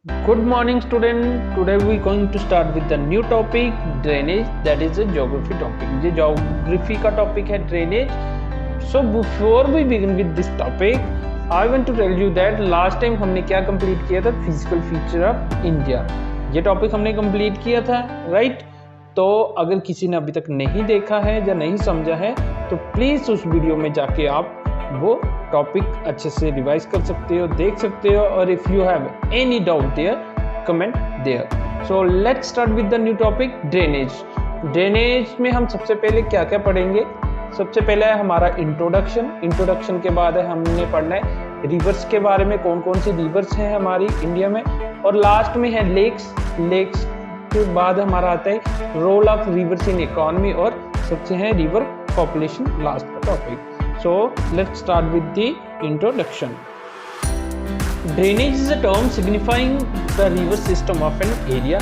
Good morning student. Today we going to start with the new topic drainage, that is a geography topic. ये geography का topic है drainage. So before we begin with this topic, I want to tell you that last time हमने क्या complete किया था, physical feature of India. ये topic हमने complete किया था, right? तो अगर किसी ने अभी तक नहीं देखा है या नहीं समझा है तो प्लीज़ उस वीडियो में जाके आप वो टॉपिक अच्छे से रिवाइज कर सकते हो, देख सकते हो, और if you have any doubt there comment there. So let's start with the new topic drainage. Drainage में हम सबसे पहले क्या क्या पढ़ेंगे. सबसे पहले है हमारा इंट्रोडक्शन के बाद है हमने पढ़ना है रिवर्स के बारे में, कौन कौन सी रिवर्स हैं हमारी इंडिया में, और लास्ट में है लेक्स के बाद हमारा आता है role of rivers in economy, और सबसे है रिवर पॉपुलेशन लास्ट का टॉपिक. So let's start with the introduction. Drainage is a term signifying the river system of an area.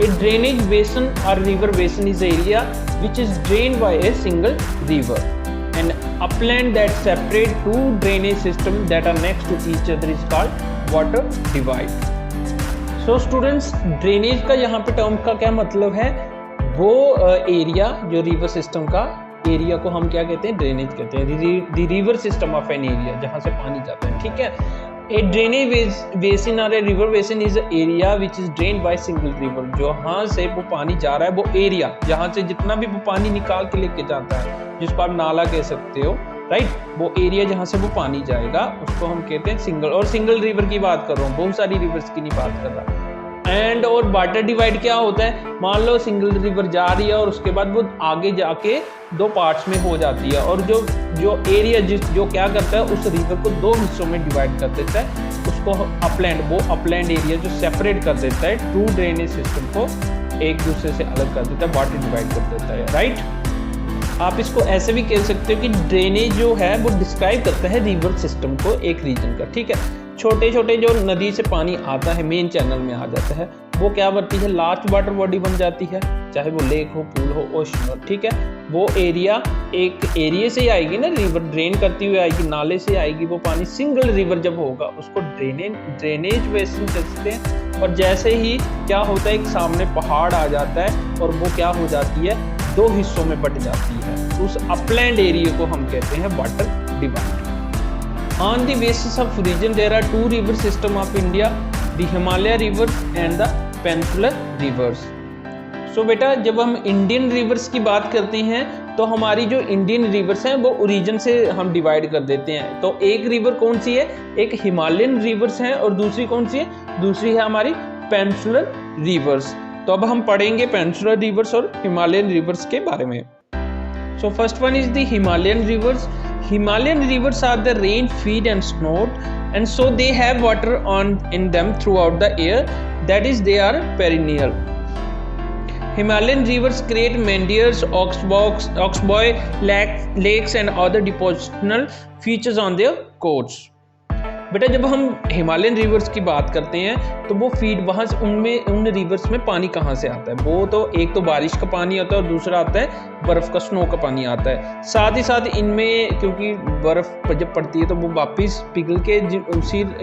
A drainage basin or river basin is an area which is drained by a single river. An upland that separate two drainage systems that are next to each other is called water divide. So students, drainage का यहाँ पे term का क्या मतलब है. वो area जो river system का एरिया को हम क्या कहते हैं, ड्रेनेज कहते हैं. The river system of an area, जहाँ से पानी जाता है, ठीक है. ए ड्रेनेज बेसिन और a river basin is area which is drain by single river. जहाँ से वो पानी जा रहा है, वो एरिया जहाँ से जितना भी वो पानी निकाल के लेके जाता है, जिसको आप नाला कह सकते हो, राइट. वो एरिया जहाँ से वो पानी जाएगा उसको हम कहते हैं सिंगल. और सिंगल रिवर की बात कर रहा हूँ, बहुत सारी रिवर्स की नहीं बात कर रहा. एंड और वाटर डिवाइड क्या होता है, मान लो सिंगल रिवर जा रही है और उसके बाद वो आगे जाके दो पार्ट्स में हो जाती है, और जो एरिया जो क्या करता है उस रिवर को दो हिस्सों में डिवाइड कर देता है, उसको अपलैंड, वो अपलैंड एरिया जो सेपरेट कर देता है टू ड्रेनेज सिस्टम को एक दूसरे से अलग कर देता है, वाटर डिवाइड कर देता है, राइट. आप इसको ऐसे भी कह सकते हो कि ड्रेनेज जो है वो डिस्क्राइब करता है रिवर सिस्टम को, एक रीजन का, ठीक है. छोटे छोटे जो नदी से पानी आता है, मेन चैनल में आ जाता है, वो क्या बनती है, लार्ज वाटर बॉडी बन जाती है, चाहे वो लेक हो, पूल हो, ओशन हो, ठीक है. वो एरिया एक एरिया से ही आएगी ना, रिवर ड्रेन करती हुई आएगी, नाले से आएगी वो पानी. सिंगल रिवर जब होगा उसको ड्रेनेज बेसिन कहते हैं. और जैसे ही क्या होता है, एक सामने पहाड़ आ जाता है और वो क्या हो जाती है, दो हिस्सों में बट जाती है. उस अपलैंड एरिया को हम कहते हैं water divide. On the basis of region, there are two river system of India, the Himalaya rivers and the Peninsular rivers. So बेटा, जब हम इंडियन रिवर्स की बात करते हैं तो हमारी जो इंडियन रिवर्स हैं वो ओरिजिन से हम डिवाइड कर देते हैं. तो एक रिवर कौन सी है, एक हिमालयन रिवर्स है, और दूसरी कौन सी है, दूसरी है हमारी पेनिनसुलर रिवर्स. तो अब हम पढ़ेंगे पेनिनसुलर रिवर्स और हिमालयन रिवर्स के बारे में. So first one is the Himalayan rivers. Himalayan rivers are the rain, feed and snow, and so they have water in them throughout the year. That is, they are perennial. Himalayan rivers create meanders, oxbow, lakes and other depositional features on their coasts. बेटा, जब हम Himalayan reverse की बात करते हैं तो वो feed वहाँ से उन रिवर्स में पानी कहाँ से आता है, वो तो एक तो बारिश का पानी आता है और दूसरा आता है बर्फ़ का, स्नो का पानी आता है. साथ ही साथ इनमें क्योंकि बर्फ़ जब पड़ती है तो वो वापस पिघल के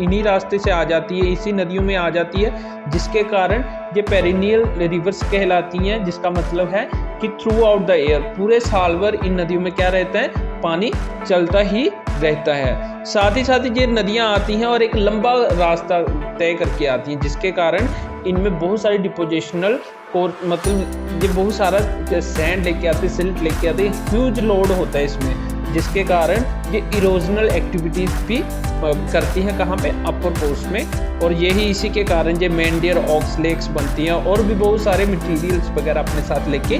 इन्हीं रास्ते से आ जाती है, इसी नदियों में आ जाती है, जिसके कारण ये पेरिनियल रिवर्स कहलाती हैं. जिसका मतलब है कि थ्रू आउट द ईयर, पूरे साल भर इन नदियों में क्या रहता है, पानी चलता ही रहता है. साथ ही ये नदियाँ आती हैं और एक लंबा रास्ता तय करके आती हैं, जिसके कारण इनमें बहुत सारी डिपोजिशनल मतलब ये बहुत सारा सैंड लेके आते हैं, सिल्ट लेके आते हैं, ह्यूज लोड होता है इसमें, जिसके कारण ये इरोजनल एक्टिविटीज भी करती हैं कहाँ पे, अपर कोस्ट में. और यही इसी के कारण ये मेंडियर, ऑक्स लेक्स बनती हैं, और भी बहुत सारे मटेरियल्स वगैरह अपने साथ लेके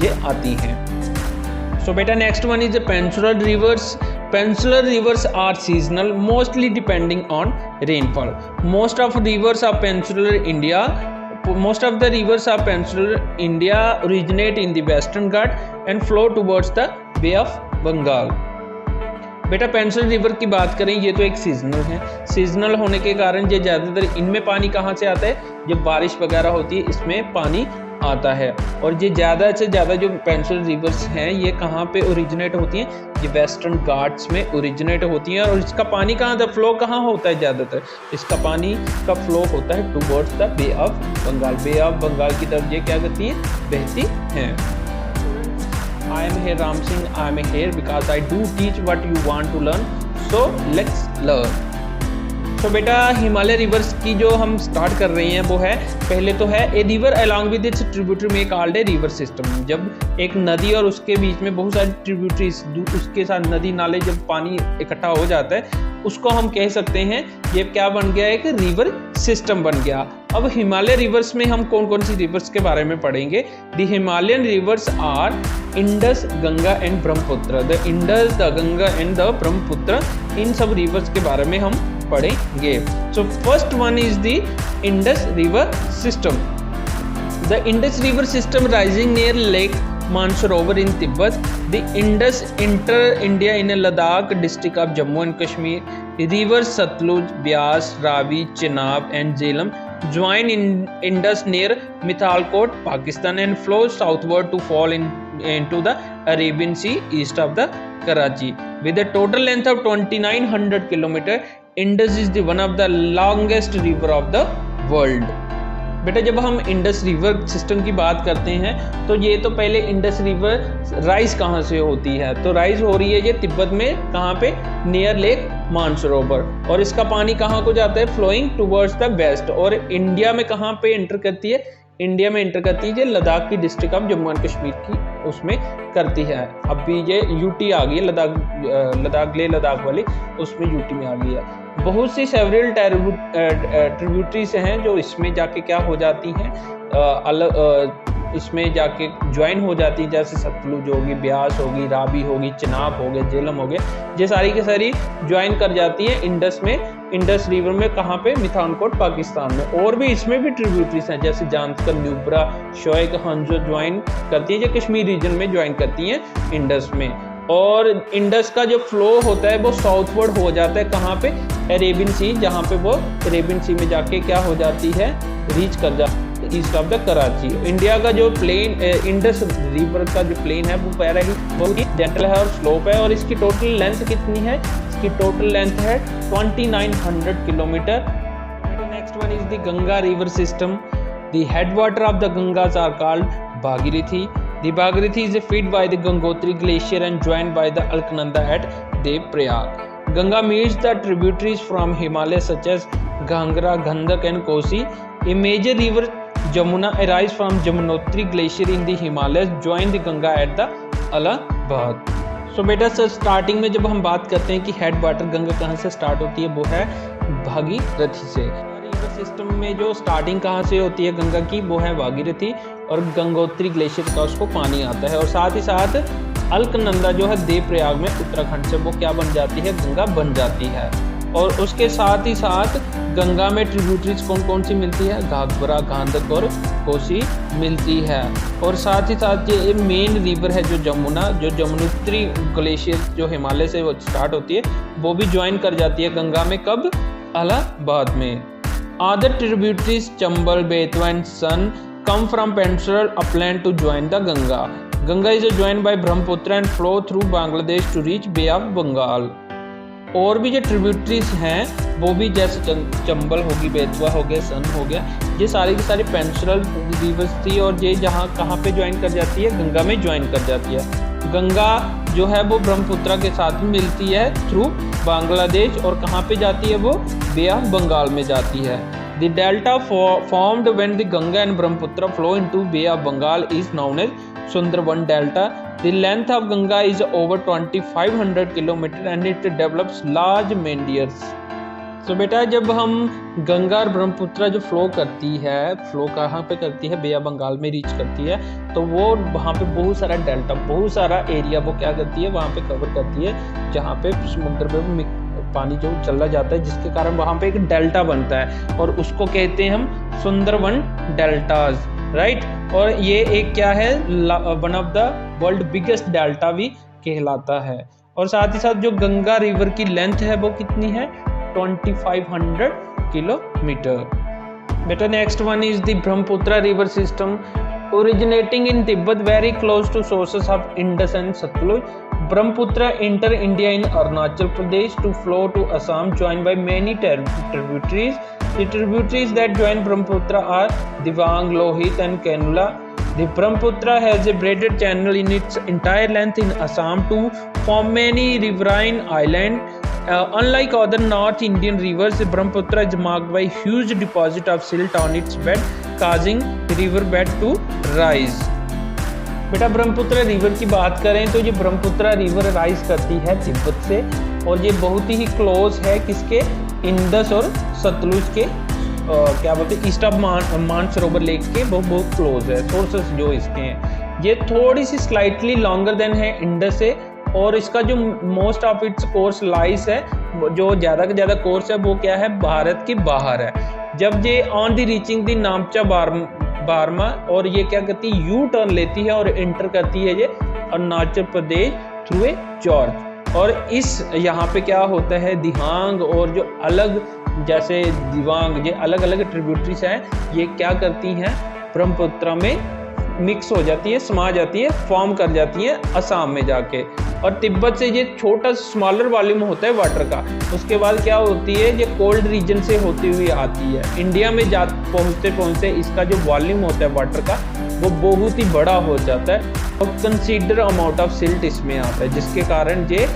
ये आती हैं. So beta, next one is the peninsular rivers. Peninsular rivers are seasonal, mostly depending on rainfall. Most of the rivers of peninsular India originate in the Western Ghats and flow towards the Bay of Bengal. बेटा pencil river की बात करें, ये तो एक seasonal है। Seasonal होने के कारण ये ज़्यादातर इनमें पानी कहाँ से आता है, जब बारिश वगैरह होती है इसमें पानी आता है। और ये ज़्यादा से ज़्यादा जो पेंसिल रिवर्स हैं ये कहाँ पे ओरिजिनेट होती हैं, ये वेस्टर्न घाट्स में ओरिजिनेट होती हैं। और इसका पानी कहाँ था, फ्लो कहाँ होता है, ज़्यादातर इसका पानी का फ्लो होता है towards the Bay of Bengal. Bay of Bengal की तरफ ये क्या करती है, बहती हैं। I am here Ram Singh. I am here because I do teach what you want to learn. So let's learn. तो बेटा हिमालय रिवर्स की जो हम स्टार्ट कर रहे हैं वो है, पहले तो है a river along with its tributary में कॉल्ड ए रिवर सिस्टम। जब एक नदी और उसके बीच में बहुत सारी ट्रिब्यूटरीज, उसके साथ नदी नाले जब पानी इकट्ठा हो जाता है उसको हम कह सकते हैं ये क्या बन गया, एक रिवर सिस्टम बन गया। अब हिमालय रिवर्स में हम कौन कौन सी रिवर्स के बारे में पढ़ेंगे। The Himalayan rivers are Indus, Ganga and Brahmaputra. The Indus, the Ganga and the Brahmaputra, इन सब रिवर्स के बारे में हम पढ़ेंगे। So first one is the Indus river system. The Indus river system rising near lake Mansarovar in Tibet. The Indus enter India in Ladakh district of Jammu and Kashmir. The rivers Satluj, Beas, Ravi, Chenab and Jhelum join in Indus near Mithalkot, Pakistan and flow southward to fall into the Arabian Sea east of the Karachi. With a total length of 2900 km, Indus is the one of the longest river of the world. बेटा जब हम Indus river system की बात करते हैं तो ये तो पहले इंडस रिवर राइज कहाँ से होती है, तो राइज हो रही है ये तिब्बत में, कहाँ पे, नियर लेक मानसरोवर। और इसका पानी कहाँ को जाता है, फ्लोइंग टुवर्ड्स द वेस्ट। और इंडिया में कहाँ पे एंटर करती है, इंडिया में एंटर करती है ये लद्दाख की district of Jammu and Kashmir की, उसमें करती है। अभी ये यूटी आ गई है, लद्दाख लेह लद्दाख वाली, उसमें यूटी में आ गई है। बहुत सी सेवरल ट्रिब्यूटरीज हैं जो इसमें जाके क्या हो जाती हैं, इसमें जाके ज्वाइन हो जाती हैं, जैसे सतलुज होगी, ब्यास होगी, रावी होगी, चिनाब हो गए, झेलम हो गए, ये सारी की सारी ज्वाइन कर जाती हैं इंडस में, इंडस रिवर में। कहाँ पे, मिठानकोट पाकिस्तान में। और भी इसमें भी ट्रिब्यूटरीज हैं जैसे जानकर, न्यूब्रा, शोएक, हंजो ज्वाइन करती है, जो कश्मीर रीजन में ज्वाइन करती हैं इंडस में। और इंडस का जो फ्लो होता है वो साउथवर्ड हो जाता है, कहाँ पे, अरेबियन सी, जहाँ पे वो अरेबियन सी में जाके क्या हो जाती है, रीच कर जाती है east of the Karachi. India का जो प्लेन, इंडस रिवर का जो प्लेन है वो बहुत ही जेंटल है और स्लोप है। और इसकी टोटल लेंथ कितनी है, इसकी टोटल लेंथ है 2900 kilometre. Next one is the Ganga river system. The headwater of the Gangas are called Bhagirathi. The Bhagirathi is fed by the Gangotri Glacier and joined by the Alaknanda at Devprayag. Ganga meets the tributaries from Himalayas such as Ghangra, Ghandak and Kosi. A major river Jamuna arises from Jamunotri Glacier in the Himalayas, join the Ganga at the Allahabad. So बेटा sir starting में जब हम बात करते हैं कि head water Ganga कहाँ से स्टार्ट होती है, वो है भागीरथी से। रिवर सिस्टम में जो स्टार्टिंग कहाँ से होती है गंगा की, वो है भागीरथी, और गंगोत्री ग्लेशियर का उसको पानी आता है। और साथ ही साथ अलकनंदा जो है देवप्रयाग में उत्तराखंड से वो क्या बन जाती है, गंगा बन जाती है। और उसके साथ ही साथ गंगा में ट्रिब्यूटरीज कौन कौन सी मिलती है, घाघरा, गांधक और कोसी मिलती है। और साथ ही साथ ये मेन रिवर है जो जमुना, जो जमुनोत्री ग्लेशियर जो हिमालय से वो स्टार्ट होती है, वो भी ज्वाइन कर जाती है गंगा में, कब, इलाहाबाद में। Other tributaries Chambal, Betwa and Son come from peninsular upland to join the Ganga. Ganga is joined by Brahmaputra and flow through Bangladesh to reach Bay of Bengal. और भी जो ट्रिब्यूटरीज हैं वो भी जैसे चंबल होगी, बेतवा हो गया, सन हो गया, ये सारी की सारी पेनिनसुलर रिवर्स थी। और ये जहाँ कहाँ पे ज्वाइन कर जाती है, गंगा में ज्वाइन कर जाती है। गंगा जो है वो ब्रह्मपुत्र के साथ मिलती है थ्रू बांग्लादेश, और कहाँ पे जाती है, वो बे ऑफ बंगाल में जाती है। The delta formed when the Ganga and Brahmaputra flow into Bay of Bengal is known as Sundarban Delta. The length of Ganga is over 2500 km and it develops large meanders. तो बेटा जब हम गंगा और ब्रह्मपुत्र जो flow करती है, flow कहाँ पे करती है, बे ऑफ बंगाल में रीच करती है, तो वो वहाँ पे बहुत सारा डेल्टा, बहुत सारा एरिया वो क्या करती है, वहाँ पे कवर करती है, जहाँ पे समुद्र पे पानी जो चला जाता है, जिसके कारण वहाँ पे एक डेल्टा बनता है और उसको कहते हैं हम सुंदरवन डेल्टाज, राइट। और ये एक क्या है, one of the world biggest delta भी कहलाता है। और साथ ही साथ जो गंगा रिवर की लेंथ है वो कितनी है 2500 किलोमीटर। बेटा next one is the Brahmaputra river system originating in Tibet very close to sources of Indus and Satluj. Brahmaputra enter India in Arunachal Pradesh to flow to Assam, joined by many tributaries. The tributaries that join Brahmaputra are Dibang, Lohit and Kanula. The Brahmaputra has a braided channel in its entire length in Assam to form many riverine islands. Unlike other North Indian rivers, the Brahmaputra is marked by huge deposit of silt on its bed, causing river bed to rise. बेटा Brahmaputra river की बात करें तो ये Brahmaputra river rise करती है तिब्बत से, और ये बहुत ही क्लोज है किसके, इंडस और सतलुज के क्या बोलते हैं ईस्ट ऑफ मानसरोवर लेक के बहुत क्लोज है सोर्सेस जो इसके हैं। ये थोड़ी सी स्लाइटली लॉन्गर देन है इंडस से, और इसका जो मोस्ट ऑफ इट्स कोर्स लाइस है, जो ज़्यादा से ज़्यादा कोर्स है वो क्या है, भारत के बाहर है। जब ये ऑन द रीचिंग द नामचा बारमा, और ये क्या करती है, यू टर्न लेती है और एंटर करती है ये Arunachal Pradesh through A George. और इस यहाँ पे क्या होता है, दिहांग और जो अलग जैसे दिवांग, ये अलग अलग ट्रिब्यूटरीज हैं, ये क्या करती हैं, ब्रह्मपुत्र में मिक्स हो जाती है, समा जाती है, फॉर्म कर जाती है असम में जाके। और तिब्बत से ये छोटा स्मॉलर वॉल्यूम होता है वाटर का, उसके बाद क्या होती है, ये कोल्ड रीजन से होती हुई आती है इंडिया में पहुँचते पहुँचते इसका जो वॉल्यूम होता है वाटर का वो बहुत ही बड़ा हो जाता है, और कंसीडर अमाउंट ऑफ सिल्ट इसमें आता है, जिसके कारण ये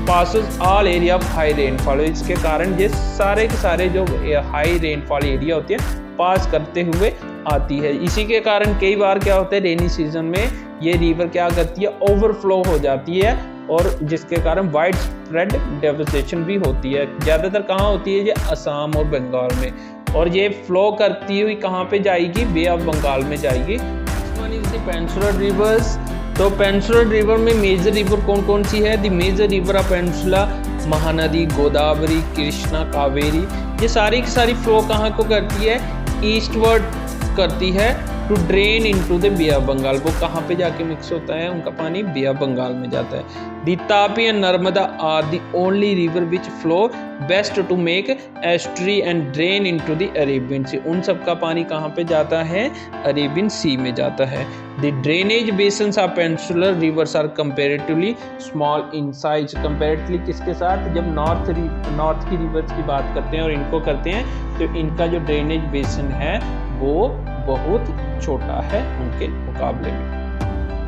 passes all area of high rainfall. इसके कारण ये सारे के सारे जो हाई रेनफॉल एरिया होते हैं पास करते हुए आती है। इसी के कारण कई बार क्या होता है, रेनी सीजन में ये रिवर क्या करती है, ओवरफ्लो हो जाती है, और जिसके कारण वाइड स्प्रेड डेवस्टेशन भी होती है। ज़्यादातर कहाँ होती है, ये असम और बंगाल में, और ये फ्लो करती हुई कहाँ पे जाएगी, बे ऑफ बंगाल में जाएगी। One is the peninsular rivers. तो पेनिनसुलर रिवर में मेजर रिवर कौन कौन सी है, the major river of peninsula Mahanadi, Godavari, Krishna, Kaveri, ये सारी की सारी फ्लो कहाँ को करती है, ईस्टवर्ड करती है to drain into the Bay of Bengal. वो कहाँ पे जाके मिक्स होता है, उनका पानी बे ऑफ बंगाल में जाता है। The Tapi and Narmada are the only river which flow west to make estuary and drain into the Arabian sea. उन सब का पानी कहाँ पे जाता है, अरेबियन सी में जाता है। The drainage basins of peninsular rivers are comparatively small in size. Comparatively किसके साथ, जब नॉर्थ की रिवर्स की बात करते हैं और इनको करते हैं, तो इनका जो ड्रेनेज बेसिन है वो बहुत छोटा है उनके मुकाबले में।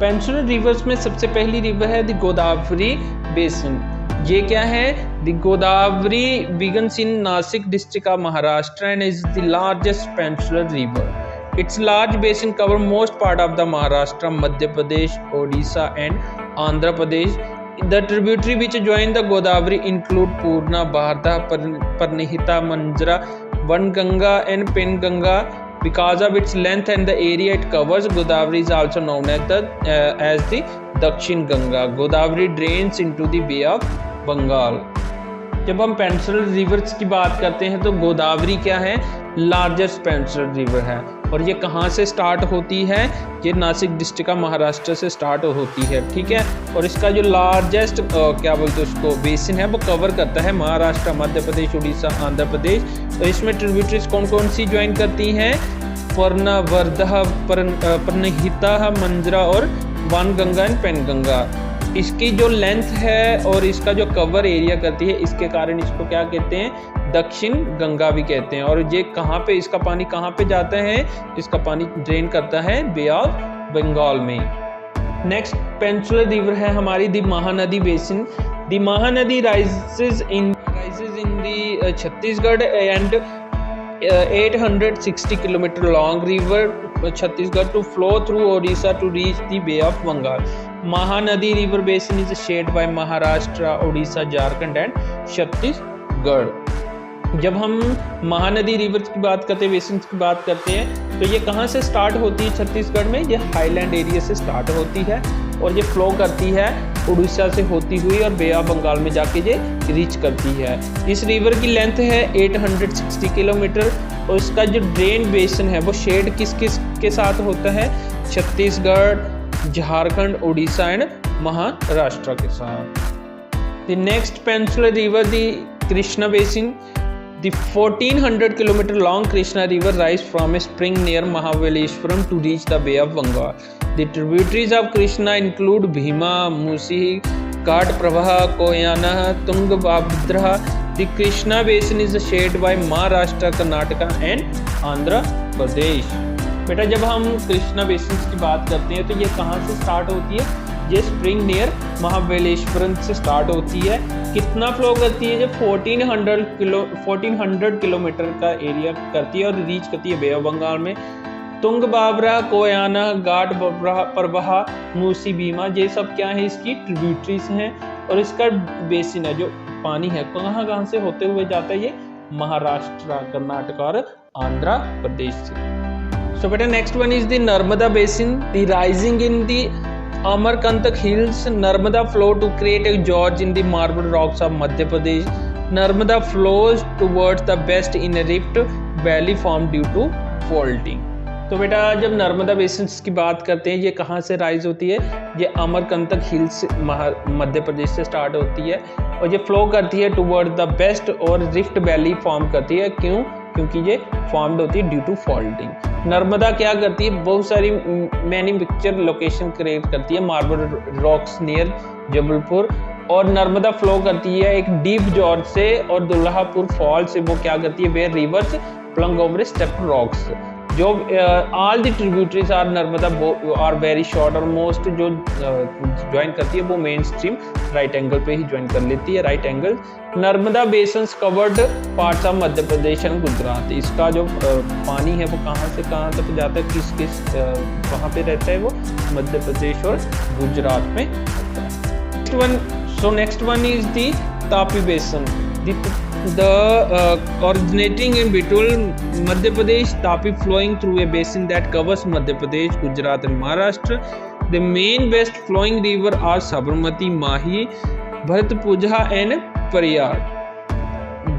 पेनिनसुलर रिवर्स में सबसे पहली रिवर है द गोदावरी बेसिन। ये क्या है, the Godavari begins in Nashik district of Maharashtra and is the largest peninsular river. It's large basin cover most part of the Maharashtra, Madhya Pradesh, Odisha and Andhra Pradesh. The tributary which join the Godavari include Purna, Bharda, Parnihita, Manjra, Vanganga and Penganga. Because of its length and the area it covers, Godavari is also known as the Dakshin Ganga. Godavari drains into the Bay of Bengal. जब हम peninsular reverse की बात करते हैं तो गोदावरी क्या है, largest peninsular river है, और ये कहाँ से स्टार्ट होती है, ये नासिक डिस्ट्रिक्ट का महाराष्ट्र से स्टार्ट होती है, ठीक है। और इसका जो लार्जेस्ट क्या बोलते हैं उसको बेसिन है, वो कवर करता है महाराष्ट्र, मध्य प्रदेश, उड़ीसा, आंध्र प्रदेश। तो इसमें ट्रिब्यूटरीज कौन कौन सी ज्वाइन करती हैं, पर्ना, वर्धा, परनहिता, मंजरा और वानगंगा एंड पेनगंगा। इसकी जो लेंथ है और इसका जो कवर एरिया करती है, इसके कारण इसको क्या कहते हैं, दक्षिण गंगा भी कहते हैं। और ये कहाँ पे, इसका पानी कहाँ पे जाता है, इसका पानी ड्रेन करता है बे ऑफ बंगाल में। नेक्स्ट पेनिनसुलर रिवर है हमारी the Mahanadi basin. The Mahanadi rises in the Chhattisgarh and 860 kilometre long river Chhattisgarh to flow through Odisha to reach the Bay of Bengal. Mahanadi river basin is shared by Maharashtra, Odisha, Jharkhand and Chhattisgarh. जब हम महानदी रिवर्स की बात करते हैं, बेसिन की बात करते हैं, तो ये कहाँ से स्टार्ट होती है छत्तीसगढ़ में, ये हाईलैंड एरिया से स्टार्ट होती है और ये फ्लो करती है उड़ीसा से होती हुई और बे ऑफ बंगाल में जाके ये रीच करती है। इस रिवर की लेंथ है 860 किलोमीटर और इसका जो ड्रेन बेसिन है वो शेड किस किस के साथ होता है, छत्तीसगढ़, झारखंड, उड़ीसा एंड महाराष्ट्र के साथ। The next peninsular river, the Krishna Basin. The 1400 km long Krishna River rises from a spring near Mahabaleshwaram to reach the Bay of Bengal. The tributaries of Krishna include Bhima, Musi, Ghatprabha, Koyana, Tungabhadra. The Krishna Basin is shared by Maharashtra, Karnataka and Andhra Pradesh. बेटा जब हम Krishna basin की बात करते हैं तो ये कहाँ से स्टार्ट होती है? ये स्प्रिंग नियर महाबलेश्वरम से स्टार्ट होती है। कितना फ्लो करती है? जब 1400 किलोमीटर का एरिया करती है और रीच करती है बे ऑफ बंगाल में। तुंगभद्रा, कोयना, घाटप्रभा, मूसी, भीमा, ये सब क्या है? इसकी ट्रिब्यूटरीज हैं और इसका बेसिन है जो पानी है कहाँ से होते हुए जाता है? ये महाराष्ट्र, कर्नाटक और आंध्र प्रदेश से। So better next one is the Narmada Basin. The rising in the Amarkantak Hills, Narmada flow to create a gorge in the marble rocks of Madhya Pradesh. Narmada flows towards the west in a rift valley formed due to faulting. तो बेटा जब Narmada basin की बात करते हैं ये कहाँ से राइज होती है? ये अमरकंटक हिल्स मध्य प्रदेश से स्टार्ट होती है और ये फ्लो करती है टुवर्ड द वेस्ट और रिफ्ट वैली फॉर्म करती है। क्यों? क्योंकि ये फॉर्म्ड होती है ड्यू टू फॉल्टिंग। नर्मदा क्या करती है? बहुत सारी मैनी पिक्चर लोकेशन क्रिएट करती है मार्बल रॉक्स नियर जबलपुर, और नर्मदा फ्लो करती है एक डीप जॉर्ज से और दुल्हापुर फॉल से। वो क्या करती है? Where rivers plunge over step rocks. जो all the tributaries are Narmada are very short और मोस्ट जो ज्वाइन करती है वो मेन स्ट्रीम राइट एंगल पे ही ज्वाइन कर लेती है, right angle. Narmada basin covered parts of Madhya Pradesh and Gujarat. इसका जो पानी है वो कहाँ से कहाँ तक जाता है? किस किस कहाँ पे रहता है? वो मध्य प्रदेश और गुजरात में होता है। Next one is the Tapi बेसन। The originating in between Madhya Pradesh, Tapi flowing through a basin that covers Madhya Pradesh, Gujarat and Maharashtra. The main best flowing river are Sabarmati, Mahi, Bharatpuzha and Periyar.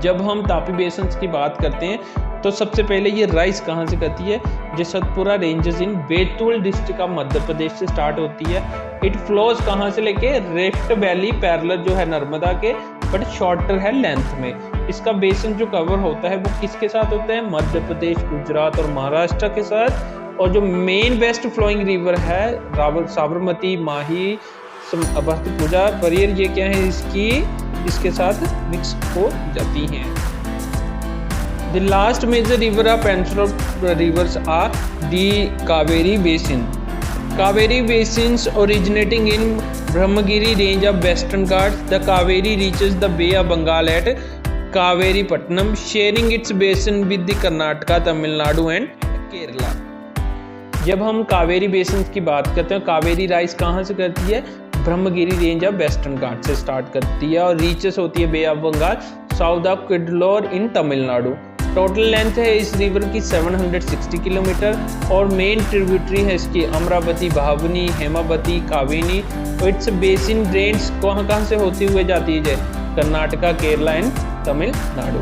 जब हम तापी बेसन की बात करते हैं तो सबसे पहले ये राइज कहाँ से करती है? जो Satpura ranges in Betul district of Madhya Pradesh से स्टार्ट होती है। इट फ्लोज कहाँ से लेके? रिफ्ट वैली पैरेलल जो है नर्मदा के, बट शॉर्टर है लेंथ में। इसका बेसिन जो कवर होता है वो किसके साथ होता है? मध्य प्रदेश, गुजरात और महाराष्ट्र के साथ। और जो मेन बेस्ट फ्लोइंग रिवर है साबरमती, माही, भरतपुजा, परियर, ये क्या है? इसके साथ मिक्स हो जाती हैं। The last major river of peninsular rivers are the Kaveri Basin. Kaveri basins originating in Brahmagiri range of Western Ghats. The Kaveri reaches the Bay of Bengal at Kaveripatnam, sharing its basin with the Karnataka, Tamil Nadu and Kerala. जब हम Kaveri basin की बात करते हैं, Kaveri rise कहाँ से करती है? ब्रह्मगिरी रेंज ऑफ वेस्टर्न घाट से स्टार्ट करती है और रीचेस होती है bay of Bengal, south of Cuddalore in Tamil Nadu. Total length है इस रिवर की 760 किलोमीटर और मेन ट्रिब्यूटरी है इसकी Amaravati, Bhavani, Hemavati, Kaveri. Its basin drains कहाँ से होती हुए जाती है? Karnataka, Kerala and Tamil Nadu.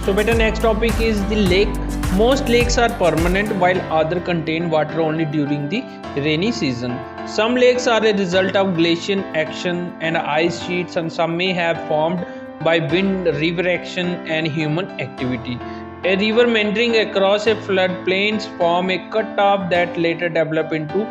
So better next topic is the lake. Most lakes are permanent while other contain water only during the rainy season. Some lakes are a result of glacial action and ice sheets, and some may have formed by wind, river action and human activity. A river meandering across a floodplains form a cutoff that later develop into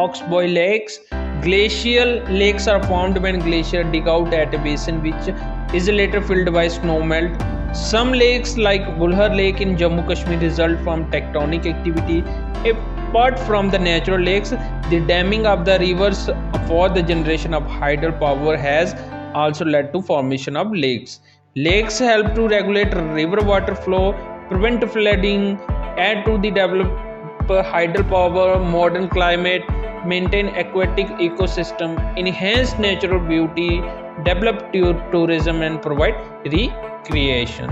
oxbow lakes. Glacial lakes are formed when glaciers dig out at a basin which is later filled by snowmelt. Some lakes like Bulhar Lake in Jammu Kashmir result from tectonic activity. Apart from the natural lakes, the damming of the rivers for the generation of hydel power has also led to formation of lakes. Lakes help to regulate river water flow, prevent flooding, add to the develop hydel power, modern climate, maintain aquatic ecosystem, enhance natural beauty, develop tourism and provide recreation.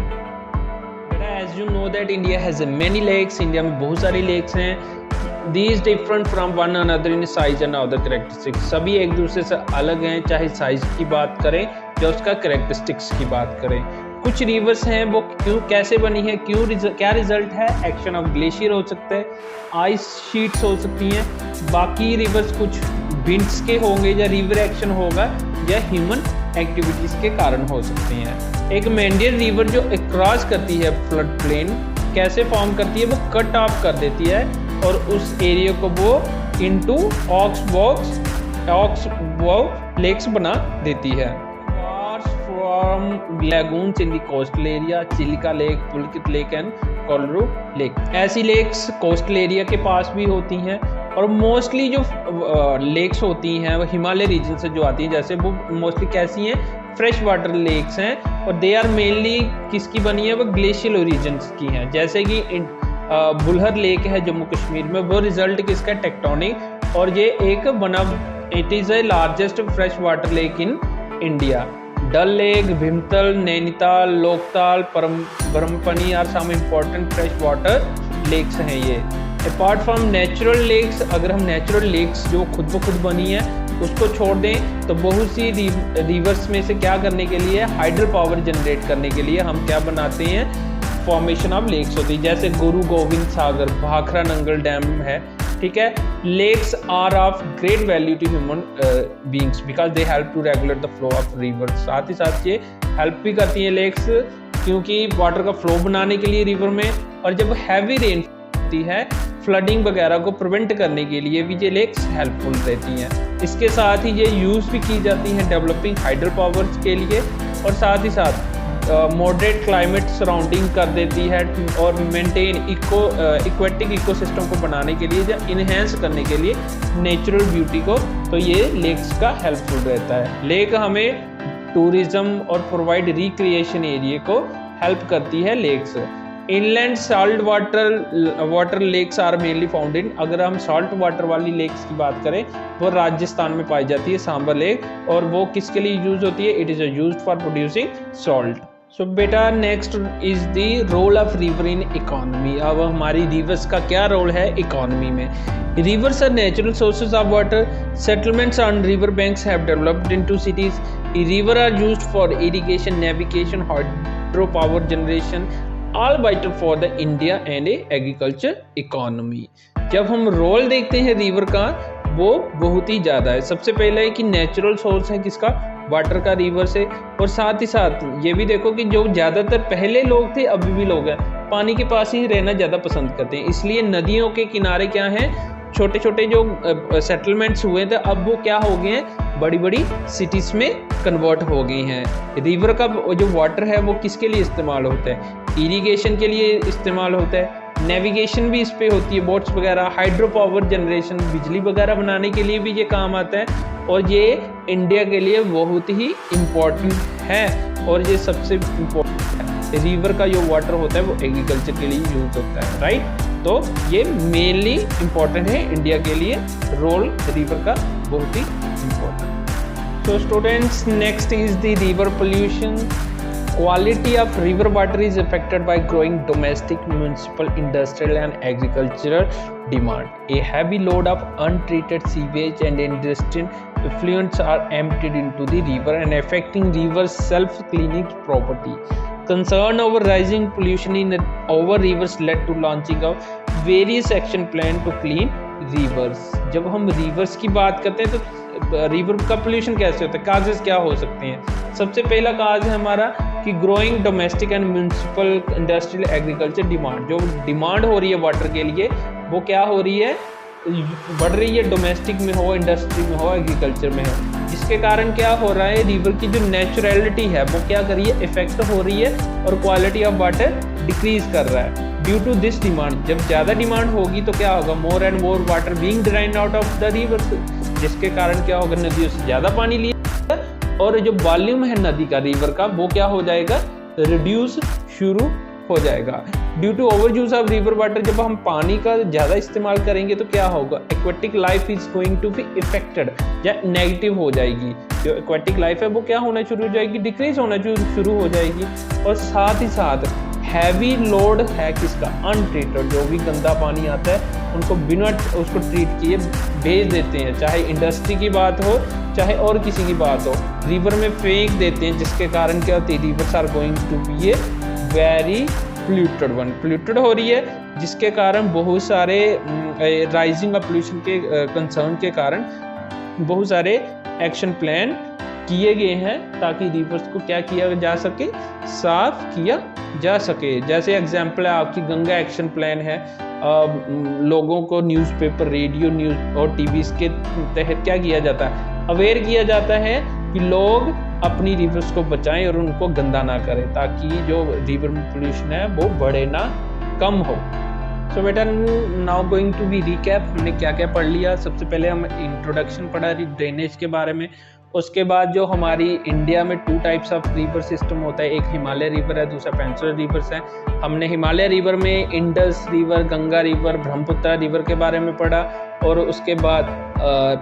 As you know that India has many lakes. India में बहुत सारी lakes हैं। These different from one another in size and other characteristics. सभी एक दूसरे से अलग हैं, चाहे साइज की बात करें या उसका कैरेक्टरिस्टिक्स की बात करें। कुछ रिवर्स हैं वो कैसे बनी है, क्या रिजल्ट है? एक्शन ऑफ ग्लेशियर हो सकता है, आइस शीट्स हो सकती हैं। बाकी रिवर्स कुछ विंड्स के होंगे या रिवर एक्शन होगा या ह्यूमन एक्टिविटीज़ के कारण हो सकते हैं। एक मेंडियन रिवर जो क्रॉस करती है फ्लड प्लेन कैसे फॉर्म करती है, वो कट ऑफ कर देती है और उस एरिया को वो इनटू ऑक्सबॉक्स लेक्स बना देती है। From lagoons in the coastal area, Chilika lake, Pulicat lake and Kolleru lake. ऐसी लेक्स कोस्टल एरिया के पास भी होती हैं और मोस्टली जो लेक्स होती हैं वो हिमालय रीजन से जो आती हैं, जैसे वो मोस्टली कैसी हैं, फ्रेश वाटर लेक्स हैं और दे आर मेनली किसकी बनी है, वो ग्लेशियल ओरिजिन्स की हैं। जैसे कि बुलहर लेक है जम्मू कश्मीर में, वो रिजल्ट किसका, टेक्टोनिक, और ये एक it is a largest fresh water lake in India. Dal lake, Bhimtal, Nainital, Loktak, ब्रह्मपनी are some important fresh water lakes हैं ये। अपार्ट फ्रॉम नेचुरल लेक्स, अगर हम नेचुरल लेक्स जो खुद ब खुद बनी है उसको छोड़ दें तो बहुत सी रिवर्स में से क्या करने के लिए, हाइड्रो पावर जनरेट करने के लिए हम क्या बनाते हैं, फॉर्मेशन ऑफ लेक्स होती है। जैसे गुरु गोविंद सागर, भाखरा नंगल डैम है, ठीक है। Lakes are of great value to human beings because they help to regulate the flow of river. साथ ही साथ ये हेल्प भी करती हैं लेक्स क्योंकि वाटर का फ्लो बनाने के लिए रिवर में, और जब हैवी रेन होती है फ्लडिंग वगैरह को प्रिवेंट करने के लिए भी ये लेक्स हेल्पफुल रहती हैं। इसके साथ ही ये यूज़ भी की जाती हैं डेवलपिंग हाइड्रो पावर्स के लिए, और साथ ही साथ मॉडरेट क्लाइमेट सराउंडिंग कर देती है और मेंटेन इक्वेटिक इकोसिस्टम को बनाने के लिए या इन्हेंस करने के लिए नेचुरल ब्यूटी को, तो ये लेक्स का हेल्पफुल रहता है। लेक हमें टूरिज्म और प्रोवाइड रिक्रिएशन एरिया को हेल्प करती है lakes. Inland salt water lakes are mainly found in, अगर हम सॉल्ट वाटर वाली लेक्स की बात करें वो राजस्थान में पाई जाती है, सांबर लेक, और वो किसके लिए यूज होती है, it is used for producing salt. So बेटा next is the role of river in economy. अब हमारी रिवर्स का क्या रोल है इकोनॉमी में। Rivers are natural sources of water, settlements on river banks have developed into cities, river are used for irrigation, navigation, hydro power generation, all vital for the India and agriculture economy. जब हम role देखते हैं river का वो बहुत ही ज़्यादा है। सबसे पहले है कि नेचुरल सोर्स है किसका, वाटर का, रिवर से, और साथ ही साथ ये भी देखो कि जो ज़्यादातर पहले लोग थे अभी भी लोग हैं पानी के पास ही रहना ज़्यादा पसंद करते हैं, इसलिए नदियों के किनारे क्या हैं, छोटे छोटे जो सेटलमेंट्स हुए थे अब वो क्या हो गए हैं, बड़ी बड़ी सिटीज़ में कन्वर्ट हो गई हैं। रिवर का जो वाटर है वो किसके लिए इस्तेमाल होता है, इरिगेशन के लिए इस्तेमाल होता है, नेविगेशन भी इस पे होती है, बोट्स वगैरह, हाइड्रो पावर जनरेशन, बिजली वगैरह बनाने के लिए भी ये काम आता है, और ये इंडिया के लिए बहुत ही इम्पोर्टेंट है, और ये सबसे इम्पोर्टेंट है। रिवर का जो वाटर होता है वो एग्रीकल्चर के लिए यूज होता है, राइट। तो ये मेनली इम्पोर्टेंट है इंडिया के लिए, रोल रिवर का बहुत ही इम्पोर्टेंट। तो students next is the river pollution. Quality of river water is affected by growing domestic, municipal, industrial and agricultural demand. A heavy load of untreated sewage and industrial effluents are emptied into the river and affecting river's self-cleaning property. Concern over rising pollution in our rivers led to launching of various action plan to clean rivers. जब हम rivers की बात करते हैं तो river का pollution कैसे होता है, काजेस क्या हो सकते हैं। सबसे पहला काज है हमारा कि growing domestic and municipal, industrial, agriculture demand. जो डिमांड हो रही है वाटर के लिए वो क्या हो रही है, बढ़ रही है, डोमेस्टिक में हो, इंडस्ट्री में हो, एग्रीकल्चर में हो, जिसके कारण क्या हो रहा है, रिवर की जो नेचुरलिटी है वो क्या कर रही है, इफेक्ट हो रही है और क्वालिटी ऑफ वाटर डिक्रीज कर रहा है ड्यू टू दिस डिमांड। जब ज़्यादा डिमांड होगी तो क्या होगा, more and more water being drained out of the river, जिसके कारण क्या होगा, नदियों से ज़्यादा पानी लिया और जो वॉल्यूम है नदी का, रिवर का, वो क्या हो जाएगा, रिड्यूस शुरू हो जाएगा due to over use of river water. जब हम पानी का ज़्यादा इस्तेमाल करेंगे तो क्या होगा, aquatic life is going to be affected या नेगेटिव हो जाएगी। जो एक्वेटिक लाइफ है वो क्या होना शुरू हो जाएगी, डिक्रीज होना शुरू हो जाएगी। और साथ ही साथ हैवी लोड है किसका, अनट्रीटेड, जो भी गंदा पानी आता है उनको बिना उसको ट्रीट किए भेज देते हैं, चाहे इंडस्ट्री की बात हो चाहे और किसी की बात हो, रिवर में फेंक देते हैं, जिसके कारण क्या होती है, rivers are going to be a very polluted one, polluted हो रही है, जिसके कारण बहुत सारे राइजिंग ऑफ पोल्यूशन के कंसर्न के कारण बहुत सारे एक्शन प्लान किए गए हैं ताकि रिवर्स को क्या किया जा सके, साफ किया जा सके। जैसे एग्जाम्पल है आपकी गंगा एक्शन प्लान है, लोगों को न्यूज़पेपर, रेडियो, न्यूज़ और टीवी के तहत क्या किया जाता है, अवेयर किया जाता है कि लोग अपनी रिवर्स को बचाएं और उनको गंदा ना करें, ताकि जो रिवर पोल्यूशन है वो बढ़े ना, कम हो। सो बेटा now going to be recap, हमने क्या क्या पढ़ लिया। सबसे पहले हम इंट्रोडक्शन पढ़ा ड्रेनेज के बारे में। उसके बाद जो हमारी इंडिया में 2 टाइप्स ऑफ रिवर सिस्टम होता है, एक हिमालय रिवर है, दूसरा पेनिनसुलर रिवर्स है। हमने हिमालय रिवर में Indus river, Ganga river, Brahmaputra river के बारे में पढ़ा, और उसके बाद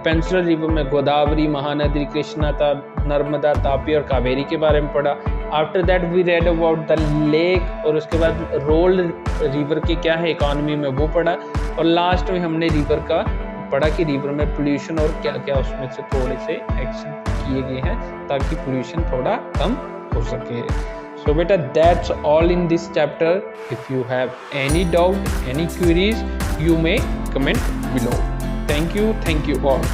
पेनिनसुलर रिवर में गोदावरी, महानदी, कृष्णा, नर्मदा, तापी और कावेरी के बारे में पढ़ा। After that we read about the lake, और उसके बाद रोल रिवर के क्या है इकोनॉमी में वो पढ़ा, और लास्ट में हमने रिवर का पढ़ा कि रिवर में पोल्यूशन और क्या क्या उसमें से थोड़े से एक्शन किए गए हैं ताकि पोल्यूशन थोड़ा कम हो सके। So beta, that's all in this chapter. If you have any doubt, any queries, you may comment below. Thank you all.